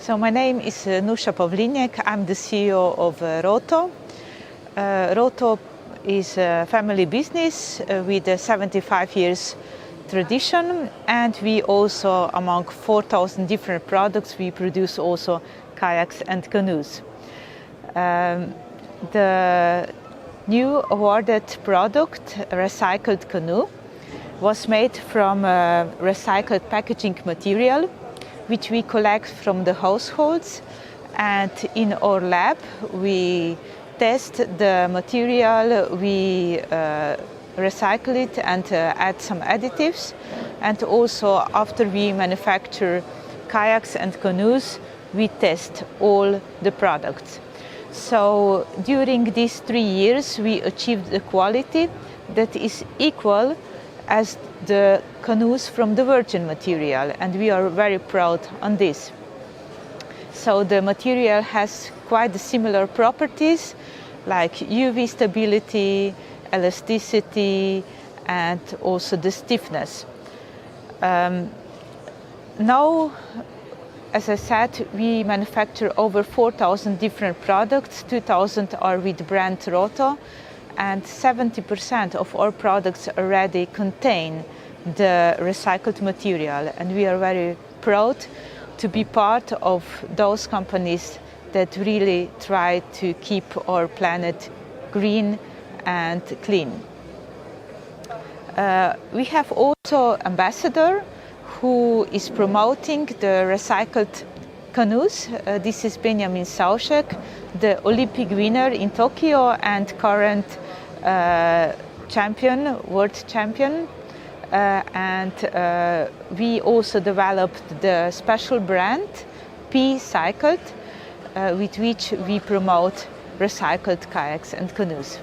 So my name is Nusha Pavliniak. I'm the CEO of Roto. Roto is a family business with a 75 years tradition, and we also, among 4,000 different products, we produce also kayaks and canoes. The new awarded product, recycled canoe, was made from recycled packaging material, which we collect from the households, and in our lab we test the material, we recycle it and add some additives, and also after we manufacture kayaks and canoes we test all the products. So during these 3 years we achieved a quality that is equal as the canoes from the virgin material, and we are very proud on this. So the material has quite similar properties like UV stability, elasticity, and also the stiffness. Now, as I said, we manufacture over 4,000 different products. 2,000 are with brand Roto, and 70% of our products already contain the recycled material, and we are very proud to be part of those companies that really try to keep our planet green and clean. We have also an ambassador who is promoting the recycled canoes. This is Benjamin Sauschek, the Olympic winner in Tokyo and current world champion. We also developed the special brand P2S2023, with which we promote recycled kayaks and canoes.